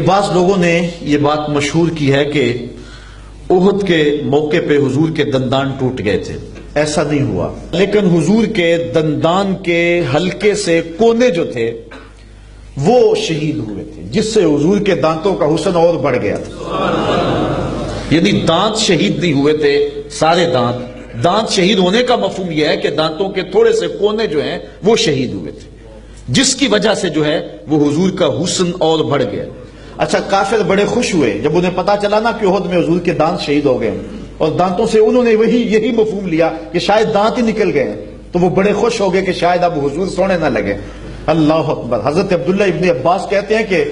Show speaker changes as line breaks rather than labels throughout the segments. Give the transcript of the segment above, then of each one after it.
بعض لوگوں نے یہ بات مشہور کی ہے کہ احد کے موقع پہ حضور کے دندان ٹوٹ گئے تھے. ایسا نہیں ہوا، لیکن حضور کے دندان کے حلقے سے کونے جو تھے وہ شہید ہوئے تھے، جس سے حضور کے دانتوں کا حسن اور بڑھ گیا تھا. یعنی دانت شہید نہیں ہوئے تھے، سارے دانت شہید ہونے کا مفہوم یہ ہے کہ دانتوں کے تھوڑے سے کونے جو ہیں وہ شہید ہوئے تھے، جس کی وجہ سے جو ہے وہ حضور کا حسن اور بڑھ گیا. اچھا، کافر بڑے خوش ہوئے جب انہیں پتا چلا نا کہ احد میں حضور کے دانت شہید ہو گئے، اور دانتوں سے انہوں نے یہی مفہوم لیا کہ شاید دانت ہی نکل گئے، تو وہ بڑے خوش ہو گئے کہ شاید اب حضور سونے نہ لگے. اللہ اکبر. حضرت عبداللہ ابن عباس کہتے ہیں کہ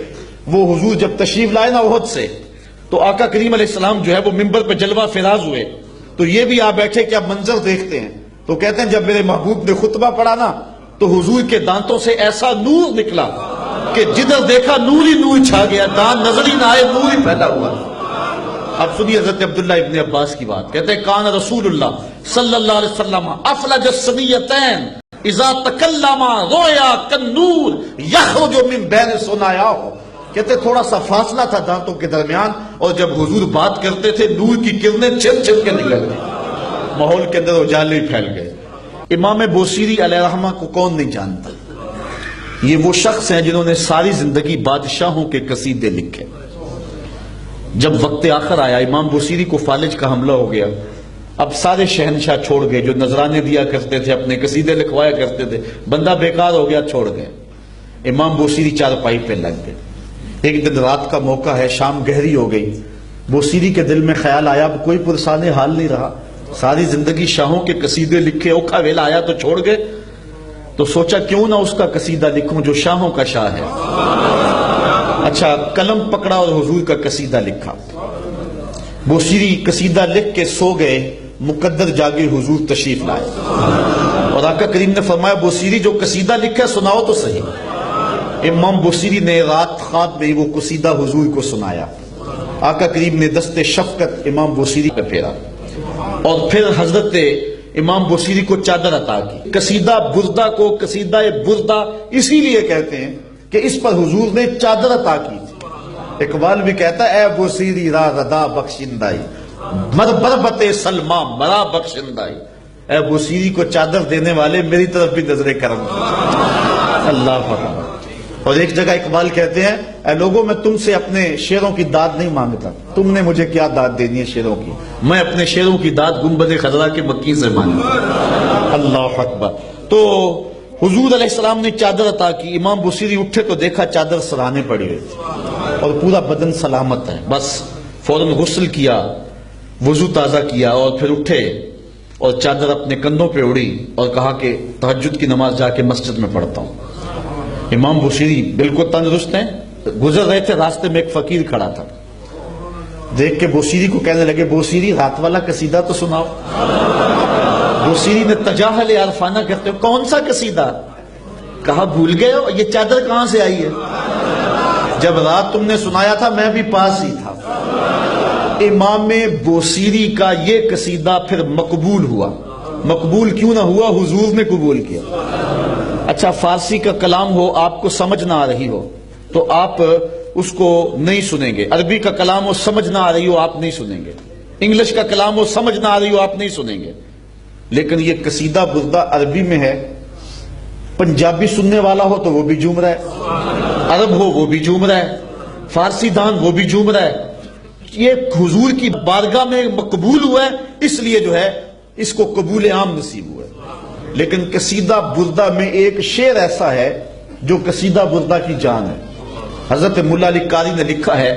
وہ حضور جب تشریف لائے نا احد سے، تو آقا کریم علیہ السلام جو ہے وہ منبر پہ جلوہ فراز ہوئے، تو یہ بھی آ بیٹھے کہ اب منظر دیکھتے ہیں. تو کہتے ہیں جب میرے محبوب نے خطبہ پڑھا نا تو حضور کے دانتوں سے ایسا نور نکلا کہ جدھر دیکھا نور ہی نور چھا گیا، دانت نظر ہی نہ آئے، نور ہی پھیلا ہوا. اب سنیے حضرت عبداللہ ابن عباس کی بات. کہتے ہیں کان رسول اللہ صلی اللہ علیہ وسلم افلج الثنیتین اذا تکلم رویا کالنور یخرج من بین ثنایاہ. کہتے تھوڑا سا فاصلہ تھا دانتوں کے درمیان، اور جب حضور بات کرتے تھے نور کی کرنیں چھن چھن کے نکلتی، ماحول کے اندر اجالے پھیل گئے. امام بوصیری علیہ رحمہ کو کون نہیں جانتا؟ یہ وہ شخص ہیں جنہوں نے ساری زندگی بادشاہوں کے قصیدے لکھے. جب وقت آخر آیا، امام بوصیری کو فالج کا حملہ ہو گیا. اب سارے شہنشاہ چھوڑ گئے، جو نذرانے دیا کرتے تھے، اپنے قصیدے لکھوایا کرتے تھے، بندہ بیکار ہو گیا، چھوڑ گئے. امام بوصیری چارپائی پہ لگ گئے. ایک دن رات کا موقع ہے، شام گہری ہو گئی. بوصیری کے دل میں خیال آیا اب کوئی پرسان حال نہیں رہا، ساری زندگی شاہوں کے قصیدے لکھے، اوکھا ویلا آیا تو چھوڑ گئے. تو سوچا کیوں نہ اس کا قصیدہ لکھوں جو شاہوں کا شاہ ہے. اچھا، قلم پکڑا اور حضور کا قصیدہ لکھا. بوصیری قصیدہ لکھ کے سو گئے، مقدر جاگے حضور تشریف لائے، اور آقا کریم نے فرمایا بوصیری جو قصیدہ لکھا سناؤ تو صحیح. امام بوصیری نے رات خواب میں وہ قصیدہ حضور کو سنایا. آقا کریم نے دست شفقت امام بوصیری پہ پھیرا، اور پھر حضرت امام بوصیری کو چادر عطا کی. قصیدہ بردہ کو قصیدہ بردہ اسی لیے کہتے ہیں کہ اس پر حضور نے چادر عطا کی تھی. اقبال بھی کہتا ہے اے بوصیری را ردا بخشندائی مر بربت سلما مرا بخشندائی. اے بوصیری کو چادر دینے والے میری طرف بھی نظر کرم کیجیے. اللہ اکبر. اور ایک جگہ اقبال کہتے ہیں اے لوگوں میں تم سے اپنے شعروں کی داد نہیں مانگتا، تم نے مجھے کیا داد دینی ہے شعروں کی، میں اپنے شعروں کی داد گنبد خضرا کے مکی سے مانگتا. اللہ اکبر. تو حضور علیہ السلام نے چادر عطا کی. امام بوصیری اٹھے تو دیکھا چادر سراہنے پڑی ہوئی تھی اور پورا بدن سلامت ہے. بس فوراً غسل کیا، وضو تازہ کیا، اور پھر اٹھے اور چادر اپنے کندھوں پہ اڑی اور کہا کہ تہجد کی نماز جا کے مسجد میں پڑھتا ہوں. امام بوصیری بالکل تندرست ہیں. گزر رہے تھے، راستے میں ایک فقیر کھڑا تھا، دیکھ کے بوصیری کو کہنے لگے بوصیری رات والا قصیدہ تو سناؤ. بوصیری نے تجاہل عارفانہ کرتے ہوئے کون سا قصیدہ؟ کہا بھول گئے ہو، یہ چادر کہاں سے آئی ہے؟ جب رات تم نے سنایا تھا میں بھی پاس ہی تھا. امام بوصیری کا یہ قصیدہ پھر مقبول ہوا. مقبول کیوں نہ ہوا؟ حضور نے قبول کیا. اچھا، فارسی کا کلام ہو، آپ کو سمجھ نہ آ رہی ہو تو آپ اس کو نہیں سنیں گے. عربی کا کلام ہو، سمجھ نہ آ رہی ہو، آپ نہیں سنیں گے. انگلش کا کلام ہو، سمجھ نہ آ رہی ہو، آپ نہیں سنیں گے. لیکن یہ قصیدہ بردہ عربی میں ہے، پنجابی سننے والا ہو تو وہ بھی جھوم رہا ہے، عرب ہو وہ بھی جھوم رہا ہے، فارسی دان وہ بھی جھوم رہا ہے. یہ حضور کی بارگاہ میں مقبول ہوا ہے، اس لیے جو ہے اس کو قبول عام نصیب ہوا ہے. لیکن قصیدہ بردہ میں ایک شعر ایسا ہے جو قصیدہ بردہ کی جان ہے. حضرت مولا علی قاری نے لکھا ہے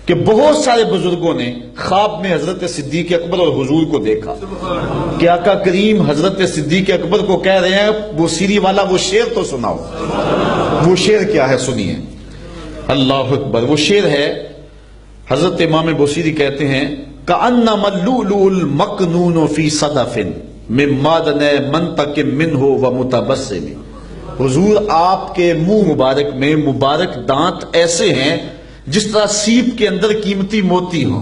کہ بہت سارے بزرگوں نے خواب میں حضرت صدیق اکبر اور حضور کو دیکھا کہ آقا کریم حضرت صدیق اکبر کو کہہ رہے ہیں بوصیری والا وہ شعر تو سناؤ. وہ شعر کیا ہے سنیے. اللہ اکبر. وہ شعر ہے، حضرت امام بوصیری کہتے ہیں کأنما اللؤلؤ المکنون فی صدف من معدن منتق منہ ومتبسم. حضور آپ کے منہ مبارک میں مبارک دانت ایسے ہیں جس طرح سیپ کے اندر قیمتی موتی ہو.